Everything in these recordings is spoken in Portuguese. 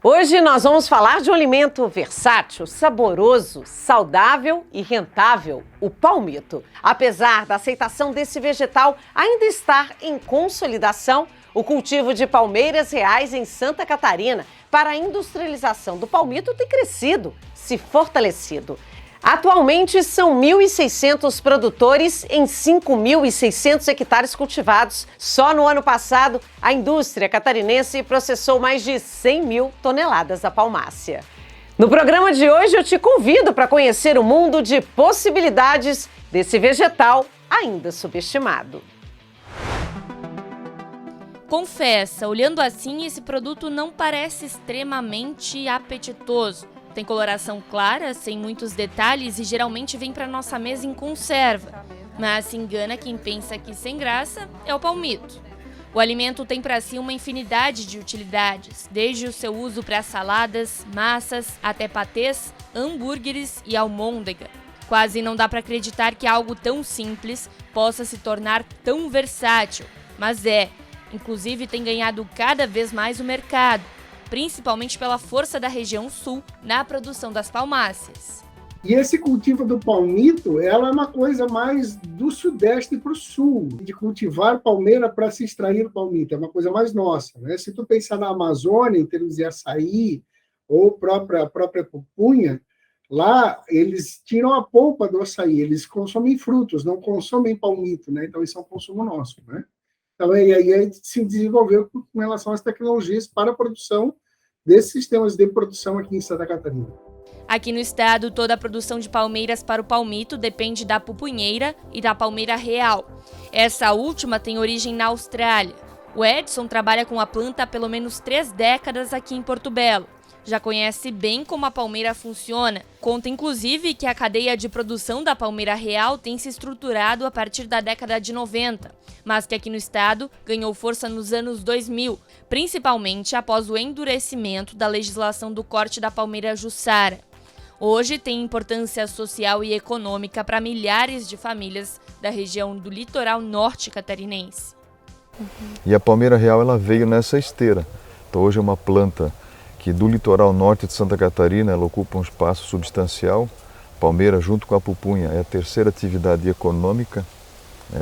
Hoje nós vamos falar de um alimento versátil, saboroso, saudável e rentável, o palmito. Apesar da aceitação desse vegetal ainda estar em consolidação, o cultivo de palmeiras reais em Santa Catarina para a industrialização do palmito tem crescido, se fortalecido. Atualmente, são 1.600 produtores em 5.600 hectares cultivados. Só no ano passado, a indústria catarinense processou mais de 100 mil toneladas da palmácia. No programa de hoje, eu te convido para conhecer o mundo de possibilidades desse vegetal ainda subestimado. Confessa, olhando assim, esse produto não parece extremamente apetitoso. Tem coloração clara, sem muitos detalhes e geralmente vem para nossa mesa em conserva. Mas se engana quem pensa que sem graça é o palmito. O alimento tem para si uma infinidade de utilidades, desde o seu uso para saladas, massas, até patês, hambúrgueres e almôndega. Quase não dá para acreditar que algo tão simples possa se tornar tão versátil, mas é. Inclusive tem ganhado cada vez mais o mercado, principalmente pela força da região sul na produção das palmáceas. E esse cultivo do palmito, ela é uma coisa mais do sudeste para o sul, de cultivar palmeira para se extrair o palmito, é uma coisa mais nossa, né? Se tu pensar na Amazônia, em termos de açaí ou a própria pupunha, lá eles tiram a polpa do açaí, eles consomem frutos, não consomem palmito, né? Então isso é um consumo nosso, né? Então, aí se desenvolveu com relação às tecnologias para a produção desses sistemas de produção aqui em Santa Catarina. Aqui no estado, toda a produção de palmeiras para o palmito depende da pupunheira e da palmeira real. Essa última tem origem na Austrália. O Edson trabalha com a planta há pelo menos 3 décadas aqui em Porto Belo. Já conhece bem como a palmeira funciona. Conta, inclusive, que a cadeia de produção da palmeira real tem se estruturado a partir da década de 90, mas que aqui no estado ganhou força nos anos 2000, principalmente após o endurecimento da legislação do corte da palmeira jussara. Hoje tem importância social e econômica para milhares de famílias da região do litoral norte catarinense. E a palmeira real ela veio nessa esteira. Então hoje é uma planta que do litoral norte de Santa Catarina ela ocupa um espaço substancial. Palmeira, junto com a pupunha, é a terceira atividade econômica.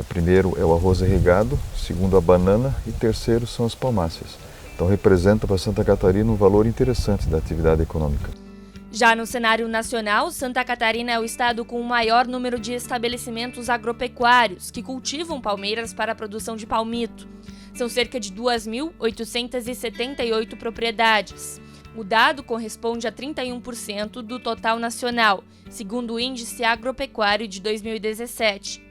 Primeiro é o arroz irrigado, segundo a banana e terceiro são as palmáceas. Então representa para Santa Catarina um valor interessante da atividade econômica. Já no cenário nacional, Santa Catarina é o estado com o maior número de estabelecimentos agropecuários que cultivam palmeiras para a produção de palmito. São cerca de 2.878 propriedades. O dado corresponde a 31% do total nacional, segundo o Índice Agropecuário de 2017.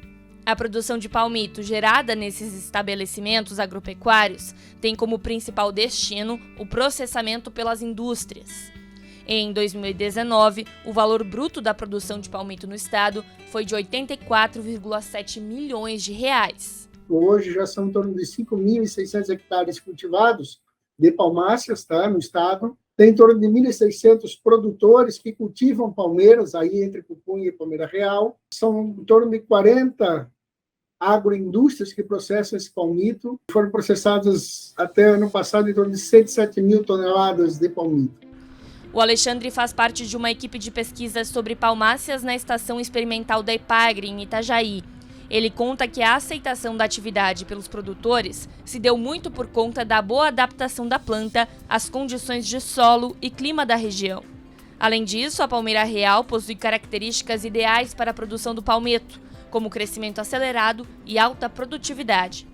A produção de palmito gerada nesses estabelecimentos agropecuários tem como principal destino o processamento pelas indústrias. Em 2019, o valor bruto da produção de palmito no estado foi de 84,7 milhões de reais. Hoje já são em torno de 5.600 hectares cultivados de palmáceas, tá, no estado. Tem em torno de 1.600 produtores que cultivam palmeiras, aí entre pupunha e palmeira real. São em torno de 40 agroindústrias que processam esse palmito. Foram processadas até ano passado em torno de 107 mil toneladas de palmito. O Alexandre faz parte de uma equipe de pesquisa sobre palmáceas na Estação Experimental da Epagre, em Itajaí. Ele conta que a aceitação da atividade pelos produtores se deu muito por conta da boa adaptação da planta às condições de solo e clima da região. Além disso, a palmeira real possui características ideais para a produção do palmito, como crescimento acelerado e alta produtividade.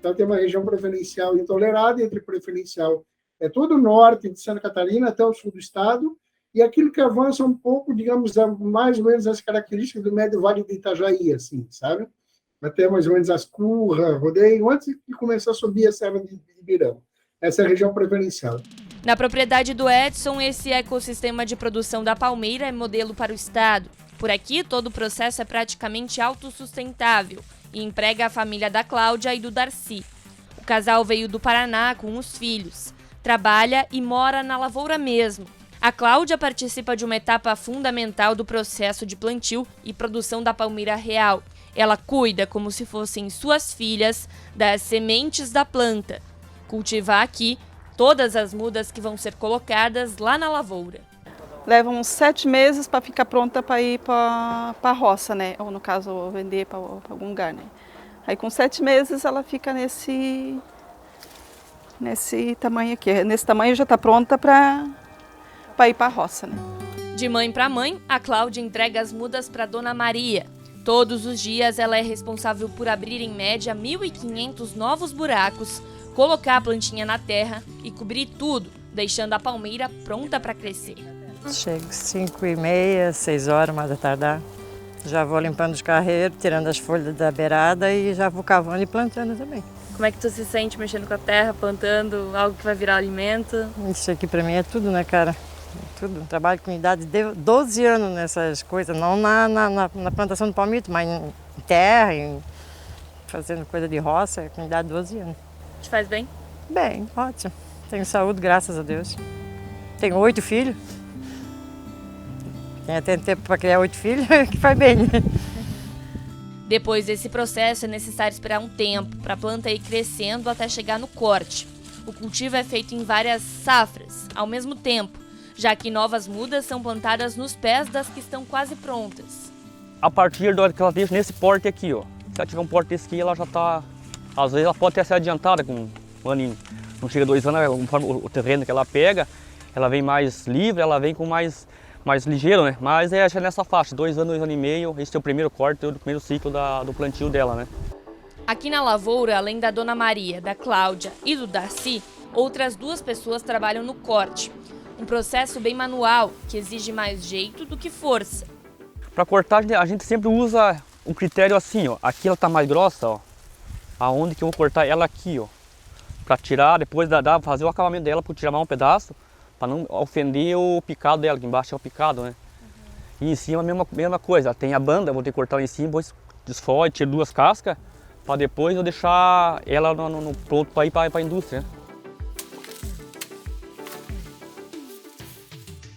Então tem uma região preferencial intolerada, entre preferencial é todo o norte de Santa Catarina até o sul do estado, e aquilo que avança um pouco, digamos, mais ou menos as características do médio vale de Itajaí, assim, sabe? Até mais ou menos Ascurra, Rodeio, antes de começar a subir a Serra de Ibirão. Essa é a região preferencial. Na propriedade do Edson, esse ecossistema de produção da palmeira é modelo para o estado. Por aqui, todo o processo é praticamente autossustentável e emprega a família da Cláudia e do Darcy. O casal veio do Paraná com os filhos. Trabalha e mora na lavoura mesmo. A Cláudia participa de uma etapa fundamental do processo de plantio e produção da palmeira real. Ela cuida como se fossem suas filhas das sementes da planta. Cultiva aqui todas as mudas que vão ser colocadas lá na lavoura. Leva uns 7 meses para ficar pronta para ir para a roça, né? Ou no caso, vender para algum lugar, né? Aí com 7 meses ela fica nesse tamanho aqui. Nesse tamanho já está pronta para ir para a roça, né? De mãe para mãe, a Cláudia entrega as mudas para Dona Maria. Todos os dias ela é responsável por abrir em média 1.500 novos buracos, colocar a plantinha na terra e cobrir tudo, deixando a palmeira pronta para crescer. Chego 5h30, 6 horas, mais da tarde. Já vou limpando os carreiros, tirando as folhas da beirada e já vou cavando e plantando também. Como é que tu se sente mexendo com a terra, plantando algo que vai virar alimento? Isso aqui para mim é tudo, né, cara? É tudo. Trabalho com idade de 12 anos nessas coisas, não na plantação do palmito, mas em terra, fazendo coisa de roça, com idade de 12 anos. Te faz bem? Bem, ótimo. Tenho saúde, graças a Deus. Tenho 8 filhos. Tem até tempo para criar 8 filhos, que faz bem, né? Depois desse processo, é necessário esperar um tempo para a planta ir crescendo até chegar no corte. O cultivo é feito em várias safras, ao mesmo tempo, já que novas mudas são plantadas nos pés das que estão quase prontas. A partir da hora que ela deixa nesse porte aqui, ó. Se ela tiver um porte desse aqui, ela já está... Às vezes ela pode até ser adiantada com um aninho. Não chega 2 anos, conforme o terreno que ela pega, ela vem mais livre, ela vem com mais ligeiro, né? Mas é nessa faixa, 2 anos, 2 anos e meio, esse é o primeiro corte, o primeiro ciclo do plantio dela, né? Aqui na lavoura, além da Dona Maria, da Cláudia e do Darcy, outras 2 pessoas trabalham no corte. Um processo bem manual, que exige mais jeito do que força. Para cortar, a gente sempre usa um critério assim, ó. Aqui ela tá mais grossa, ó. Aonde que eu vou cortar ela aqui, ó. Para tirar, depois fazer o acabamento dela, para tirar mais um pedaço, para não ofender o picado dela, que embaixo é o picado, né? E em cima a mesma coisa, tem a banda, vou ter que cortar lá em cima, depois desfoio, tiro 2 cascas, para depois eu deixar ela no pronto para ir para a indústria.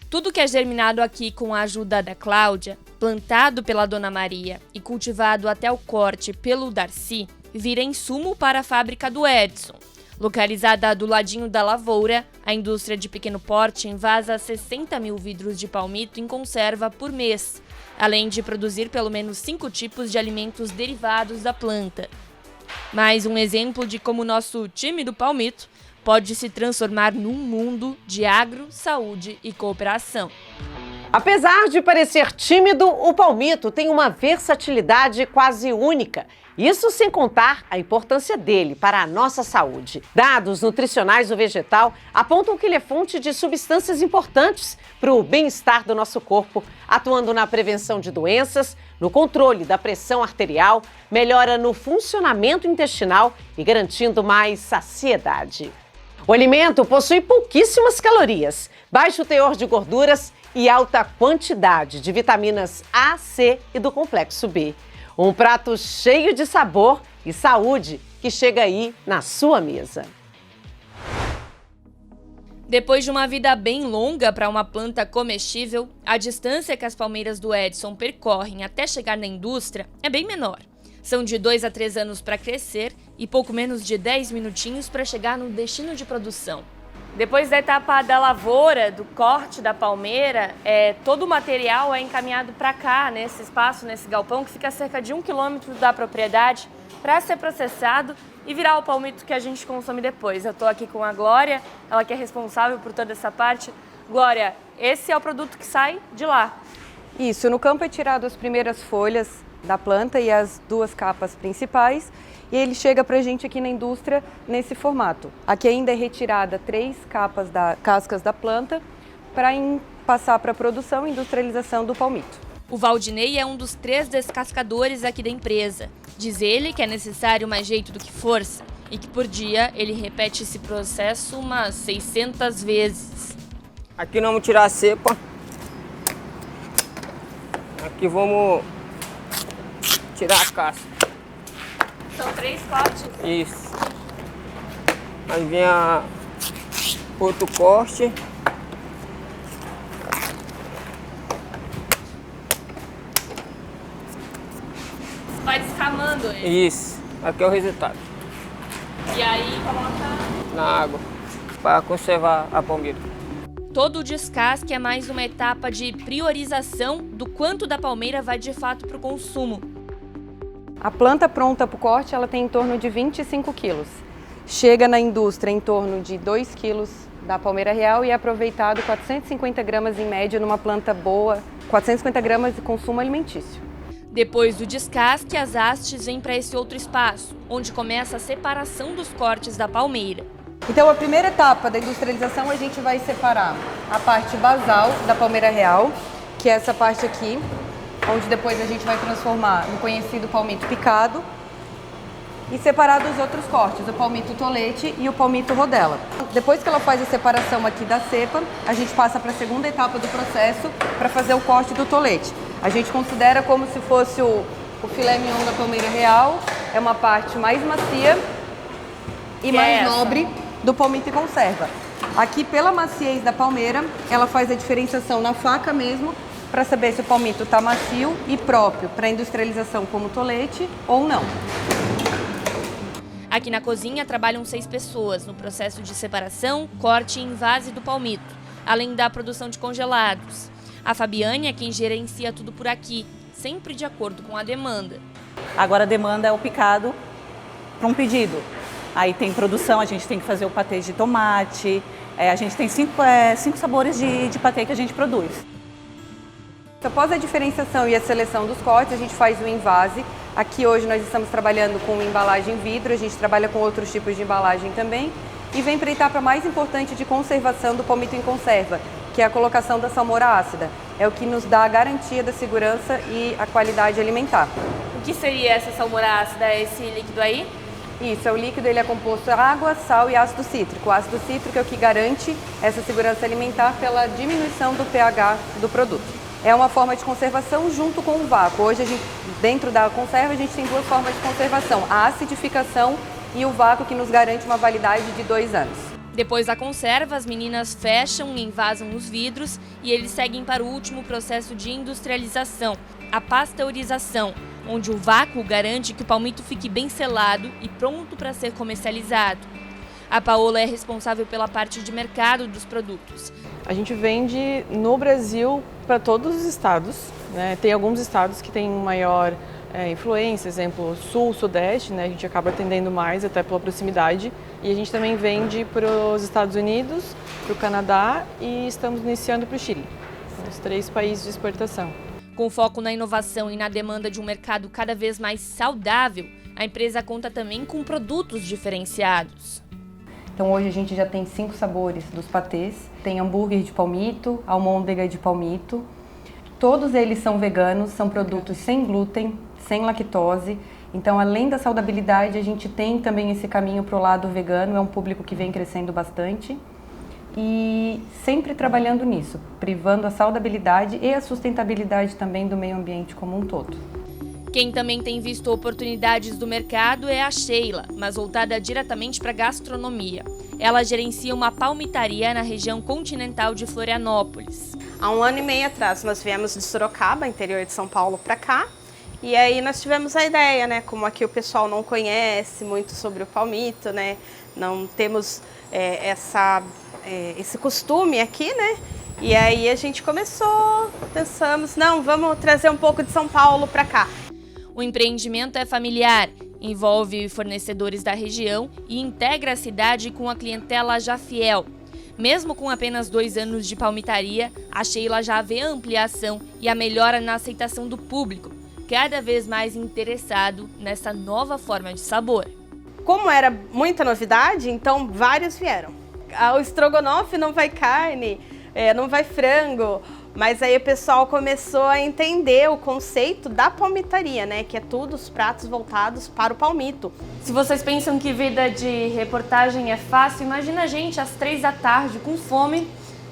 Tudo que é germinado aqui com a ajuda da Cláudia, plantado pela Dona Maria e cultivado até o corte pelo Darcy, vira insumo para a fábrica do Edson. Localizada do ladinho da lavoura, a indústria de pequeno porte envasa 60 mil vidros de palmito em conserva por mês, além de produzir pelo menos 5 tipos de alimentos derivados da planta. Mais um exemplo de como o nosso time do palmito pode se transformar num mundo de agro, saúde e cooperação. Apesar de parecer tímido, o palmito tem uma versatilidade quase única. Isso sem contar a importância dele para a nossa saúde. Dados nutricionais do vegetal apontam que ele é fonte de substâncias importantes para o bem-estar do nosso corpo, atuando na prevenção de doenças, no controle da pressão arterial, melhora no funcionamento intestinal e garantindo mais saciedade. O alimento possui pouquíssimas calorias, baixo teor de gorduras e alta quantidade de vitaminas A, C e do complexo B. Um prato cheio de sabor e saúde que chega aí na sua mesa. Depois de uma vida bem longa para uma planta comestível, a distância que as palmeiras do Edson percorrem até chegar na indústria é bem menor. São de 2 a 3 anos para crescer e pouco menos de 10 minutinhos para chegar no destino de produção. Depois da etapa da lavoura, do corte da palmeira, todo o material é encaminhado para cá, nesse espaço, nesse galpão, que fica a cerca de 1 quilômetro da propriedade, para ser processado e virar o palmito que a gente consome depois. Eu estou aqui com a Glória, ela que é responsável por toda essa parte. Glória, esse é o produto que sai de lá. Isso, no campo é tirado as primeiras folhas da planta e as 2 capas principais, e ele chega para a gente aqui na indústria nesse formato. Aqui ainda é retirada 3 capas cascas da planta para passar para a produção e industrialização do palmito. O Valdinei é um dos 3 descascadores aqui da empresa. Diz ele que é necessário mais jeito do que força e que por dia ele repete esse processo umas 600 vezes. Aqui nós vamos tirar a cepa. Aqui vamos tirar a casca. São 3 cortes? Isso. Aí vem outro corte. Vai descamando ele. Isso. Aqui é o resultado. E aí coloca na água. para conservar a palmeira. Todo o descasque é mais uma etapa de priorização do quanto da palmeira vai de fato para o consumo. A planta pronta para o corte ela tem em torno de 25 quilos. Chega na indústria em torno de 2 quilos da palmeira real e é aproveitado 450 gramas em média numa planta boa, 450 gramas de consumo alimentício. Depois do descasque, as hastes vêm para esse outro espaço, onde começa a separação dos cortes da palmeira. Então a primeira etapa da industrialização a gente vai separar a parte basal da palmeira real, que é essa parte aqui, onde depois a gente vai transformar no conhecido palmito picado e separar dos outros cortes, o palmito tolete e o palmito rodela. Depois que ela faz a separação aqui da cepa, a gente passa para a segunda etapa do processo para fazer o corte do tolete. A gente considera como se fosse o filé mignon da palmeira real, é uma parte mais macia e mais nobre do palmito em conserva. Aqui, pela maciez da palmeira, ela faz a diferenciação na faca mesmo, para saber se o palmito está macio e próprio para industrialização como tolete ou não. Aqui na cozinha trabalham 6 pessoas no processo de separação, corte e envase do palmito, além da produção de congelados. A Fabiane é quem gerencia tudo por aqui, sempre de acordo com a demanda. Agora a demanda é o picado para um pedido. Aí tem produção, a gente tem que fazer o patê de tomate, a gente tem 5 sabores de patê que a gente produz. Após a diferenciação e a seleção dos cortes, a gente faz o envase. Aqui hoje nós estamos trabalhando com embalagem vidro, a gente trabalha com outros tipos de embalagem também. E vem para a etapa mais importante de conservação do palmito em conserva, que é a colocação da salmoura ácida. É o que nos dá a garantia da segurança e a qualidade alimentar. O que seria essa salmoura ácida, esse líquido aí? Isso, é o líquido, ele é composto de água, sal e ácido cítrico. O ácido cítrico é o que garante essa segurança alimentar pela diminuição do pH do produto. É uma forma de conservação junto com o vácuo. Hoje, dentro da conserva, a gente tem 2 formas de conservação. A acidificação e o vácuo, que nos garante uma validade de 2 anos. Depois da conserva, as meninas fecham e envasam os vidros e eles seguem para o último processo de industrialização, a pasteurização, onde o vácuo garante que o palmito fique bem selado e pronto para ser comercializado. A Paola é responsável pela parte de mercado dos produtos. A gente vende no Brasil para todos os estados, né? Tem alguns estados que têm maior influência, exemplo, sul, sudeste, né? A gente acaba atendendo mais até pela proximidade. E a gente também vende para os Estados Unidos, para o Canadá e estamos iniciando para o Chile. São os 3 países de exportação. Com foco na inovação e na demanda de um mercado cada vez mais saudável, a empresa conta também com produtos diferenciados. Então hoje a gente já tem 5 sabores dos patês. Tem hambúrguer de palmito, almôndega de palmito. Todos eles são veganos, são produtos sem glúten, sem lactose. Então, além da saudabilidade, a gente tem também esse caminho para o lado vegano. É um público que vem crescendo bastante. E sempre trabalhando nisso, privando a saudabilidade e a sustentabilidade também do meio ambiente como um todo. Quem também tem visto oportunidades do mercado é a Sheila, mas voltada diretamente para a gastronomia. Ela gerencia uma palmitaria na região continental de Florianópolis. Há 1 ano e meio atrás, nós viemos de Sorocaba, interior de São Paulo, para cá. E aí nós tivemos a ideia, né? Como aqui o pessoal não conhece muito sobre o palmito, né? Não temos esse costume aqui, né? E aí a gente começou, pensamos, não, vamos trazer um pouco de São Paulo para cá. O empreendimento é familiar, envolve fornecedores da região e integra a cidade com a clientela já fiel. Mesmo com apenas 2 anos de palmitaria, a Sheila já vê a ampliação e a melhora na aceitação do público, cada vez mais interessado nessa nova forma de sabor. Como era muita novidade, então vários vieram. O estrogonofe não vai carne, não vai frango, mas aí o pessoal começou a entender o conceito da palmitaria, né? Que é tudo os pratos voltados para o palmito. Se vocês pensam que vida de reportagem é fácil, imagina a gente às 3 da tarde com fome,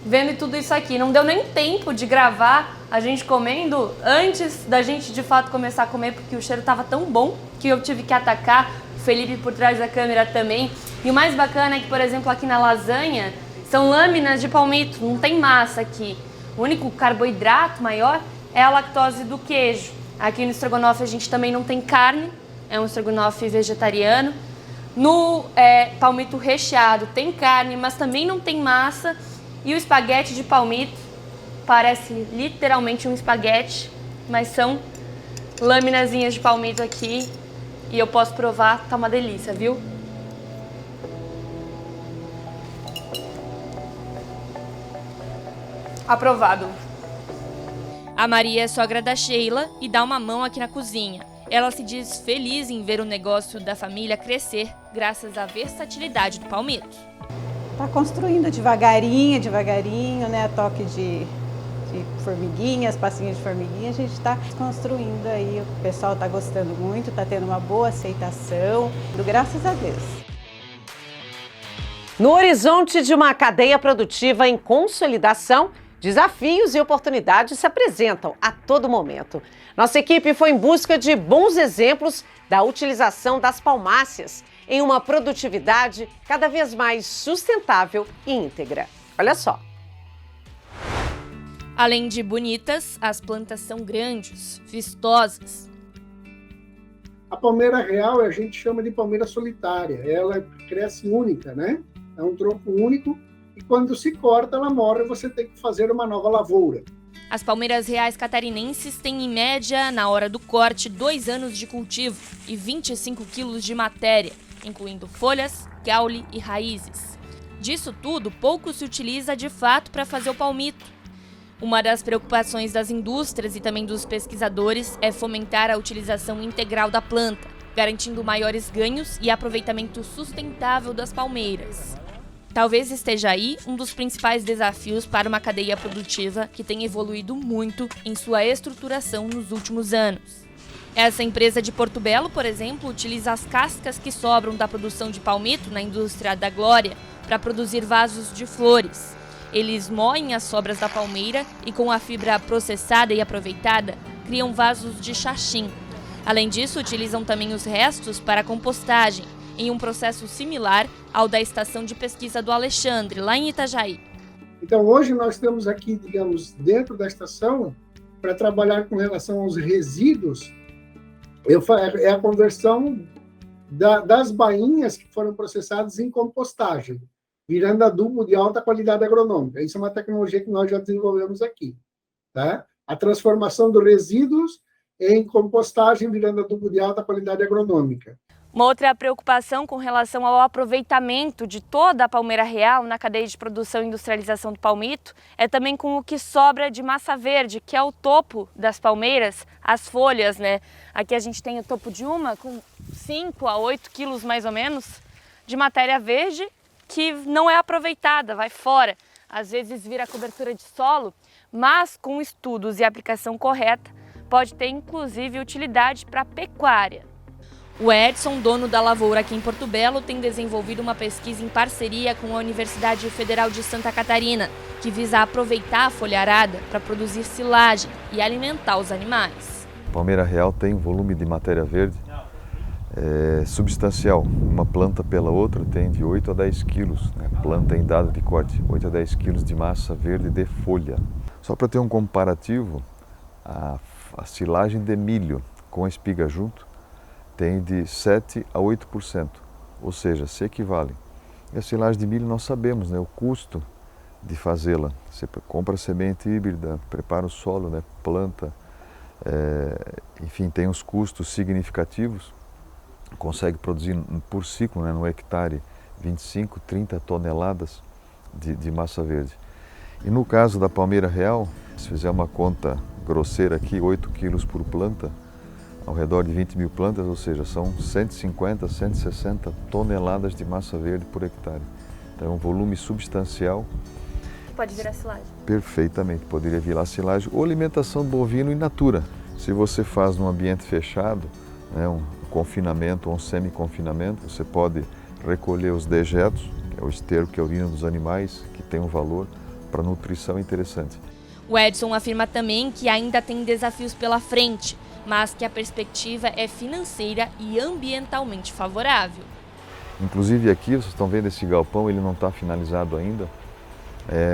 vendo tudo isso aqui. Não deu nem tempo de gravar a gente comendo antes da gente de fato começar a comer, porque o cheiro estava tão bom que eu tive que atacar. O Felipe por trás da câmera também. E o mais bacana é que, por exemplo, aqui na lasanha, são lâminas de palmito, não tem massa aqui. O único carboidrato maior é a lactose do queijo. Aqui no estrogonofe a gente também não tem carne, é um estrogonofe vegetariano. No palmito recheado tem carne, mas também não tem massa. E o espaguete de palmito parece literalmente um espaguete, mas são laminazinhas de palmito aqui. E eu posso provar, tá uma delícia, viu? Aprovado. A Maria é sogra da Sheila e dá uma mão aqui na cozinha. Ela se diz feliz em ver o negócio da família crescer graças à versatilidade do palmito. Está construindo devagarinho, né? A toque de formiguinhas, passinhas de formiguinha, a gente está construindo aí. O pessoal está gostando muito, está tendo uma boa aceitação, graças a Deus. No horizonte de uma cadeia produtiva em consolidação, desafios e oportunidades se apresentam a todo momento. Nossa equipe foi em busca de bons exemplos da utilização das palmáceas em uma produtividade cada vez mais sustentável e íntegra. Olha só. Além de bonitas, as plantas são grandes, vistosas. A palmeira real a gente chama de palmeira solitária. Ela cresce única, né? É um tronco único. E quando se corta, ela morre, você tem que fazer uma nova lavoura. As palmeiras reais catarinenses têm, em média, na hora do corte, 2 anos de cultivo e 25 quilos de matéria, incluindo folhas, caule e raízes. Disso tudo, pouco se utiliza de fato para fazer o palmito. Uma das preocupações das indústrias e também dos pesquisadores é fomentar a utilização integral da planta, garantindo maiores ganhos e aproveitamento sustentável das palmeiras. Talvez esteja aí um dos principais desafios para uma cadeia produtiva que tem evoluído muito em sua estruturação nos últimos anos. Essa empresa de Porto Belo, por exemplo, utiliza as cascas que sobram da produção de palmito na indústria da Glória para produzir vasos de flores. Eles moem as sobras da palmeira e, com a fibra processada e aproveitada, criam vasos de xaxim. Além disso, utilizam também os restos para compostagem, em um processo similar ao da estação de pesquisa do Alexandre, lá em Itajaí. Então, hoje nós temos aqui, digamos, dentro da estação, para trabalhar com relação aos resíduos, é a conversão das bainhas que foram processadas em compostagem, virando adubo de alta qualidade agronômica. Isso é uma tecnologia que nós já desenvolvemos aqui. Tá? A transformação dos resíduos em compostagem, virando adubo de alta qualidade agronômica. Uma outra preocupação com relação ao aproveitamento de toda a palmeira real na cadeia de produção e industrialização do palmito é também com o que sobra de massa verde, que é o topo das palmeiras, as folhas, né? Aqui a gente tem o topo de uma com 5 a 8 quilos mais ou menos de matéria verde que não é aproveitada, vai fora. Às vezes vira cobertura de solo, mas com estudos e aplicação correta pode ter inclusive utilidade para a pecuária. O Edson, dono da lavoura aqui em Porto Belo, tem desenvolvido uma pesquisa em parceria com a Universidade Federal de Santa Catarina, que visa aproveitar a folharada para produzir silagem e alimentar os animais. A palmeira real tem um volume de matéria verde substancial. Uma planta pela outra tem de 8 a 10 quilos, né? Planta em dado de corte, 8 a 10 quilos de massa verde de folha. Só para ter um comparativo, a silagem de milho com a espiga junto tem de 7 a 8%, ou seja, se equivale. E a silagem de milho nós sabemos, né, o custo de fazê-la. Você compra semente híbrida, prepara o solo, né, planta, enfim, tem os custos significativos, consegue produzir por ciclo, né, no hectare, 25, 30 toneladas de massa verde. E no caso da palmeira real, se fizer uma conta grosseira aqui, 8 quilos por planta, ao redor de 20 mil plantas, ou seja, são 150, 160 toneladas de massa verde por hectare. Então é um volume substancial. Pode virar silagem? Perfeitamente, poderia virar silagem ou alimentação do bovino in natura. Se você faz num ambiente fechado, né, um confinamento ou um semi-confinamento, você pode recolher os dejetos, que é o esterco, que é a urina dos animais, que tem um valor para nutrição interessante. O Edson afirma também que ainda tem desafios pela frente, mas que a perspectiva é financeira e ambientalmente favorável. Inclusive aqui, vocês estão vendo esse galpão, ele não está finalizado ainda.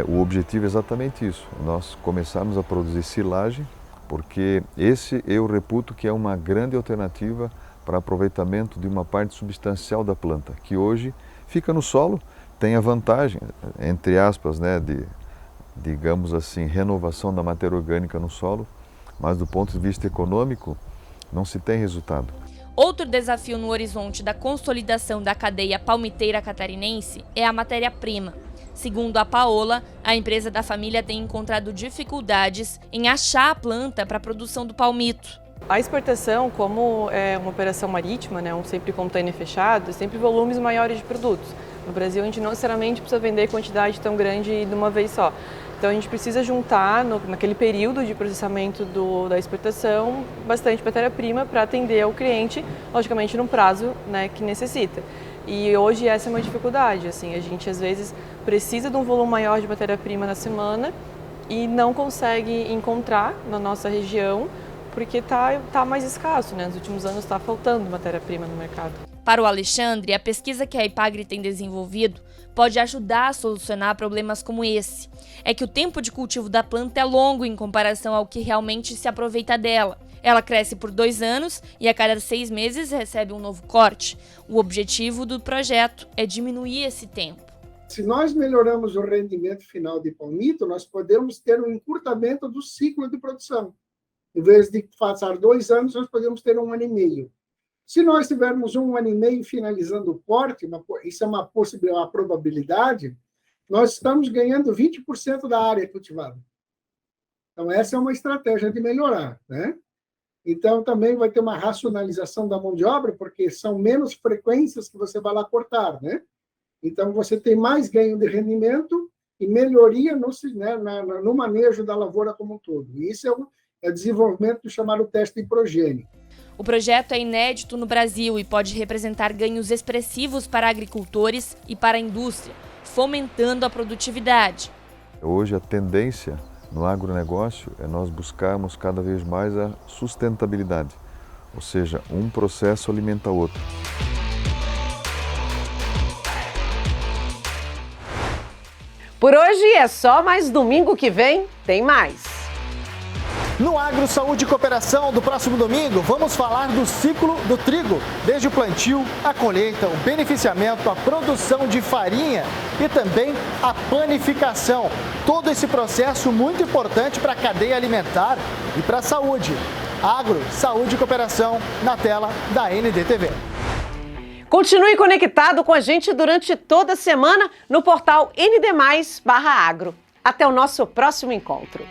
O objetivo é exatamente isso, nós começarmos a produzir silagem, porque esse eu reputo que é uma grande alternativa para aproveitamento de uma parte substancial da planta, que hoje fica no solo, tem a vantagem, entre aspas, né, de, digamos assim, renovação da matéria orgânica no solo, mas do ponto de vista econômico, não se tem resultado. Outro desafio no horizonte da consolidação da cadeia palmiteira catarinense é a matéria-prima. Segundo a Paola, a empresa da família tem encontrado dificuldades em achar a planta para a produção do palmito. A exportação, como é uma operação marítima, né, sempre container fechado, sempre volumes maiores de produtos. No Brasil, a gente não necessariamente precisa vender quantidade tão grande de uma vez só. Então, a gente precisa juntar, naquele período de processamento da exportação, bastante matéria-prima para atender ao cliente, logicamente, num prazo, né, que necessita. E hoje essa é uma dificuldade. Assim, a gente, às vezes, precisa de um volume maior de matéria-prima na semana e não consegue encontrar na nossa região, porque tá mais escasso, né? Nos últimos anos está faltando matéria-prima no mercado. Para o Alexandre, a pesquisa que a Ipagre tem desenvolvido pode ajudar a solucionar problemas como esse. É que o tempo de cultivo da planta é longo em comparação ao que realmente se aproveita dela. Ela cresce por 2 anos e a cada 6 meses recebe um novo corte. O objetivo do projeto é diminuir esse tempo. Se nós melhoramos o rendimento final de palmito, nós podemos ter um encurtamento do ciclo de produção. Em vez de passar 2 anos, nós podemos ter 1 ano e meio. Se nós tivermos 1 ano e meio finalizando o corte, isso é uma probabilidade, nós estamos ganhando 20% da área cultivada. Então, essa é uma estratégia de melhorar, né? Então, também vai ter uma racionalização da mão de obra, porque são menos frequências que você vai lá cortar, né? Então, você tem mais ganho de rendimento e melhoria no manejo da lavoura como um todo. E isso é o desenvolvimento do chamado teste de progênie. O projeto é inédito no Brasil e pode representar ganhos expressivos para agricultores e para a indústria, fomentando a produtividade. Hoje a tendência no agronegócio é nós buscarmos cada vez mais a sustentabilidade, ou seja, um processo alimenta o outro. Por hoje é só, mas domingo que vem tem mais. No Agro, Saúde e Cooperação do próximo domingo, vamos falar do ciclo do trigo, desde o plantio, a colheita, o beneficiamento, a produção de farinha e também a panificação. Todo esse processo muito importante para a cadeia alimentar e para a saúde. Agro, Saúde e Cooperação, na tela da NDTV. Continue conectado com a gente durante toda a semana no portal ND+/Agro. Até o nosso próximo encontro.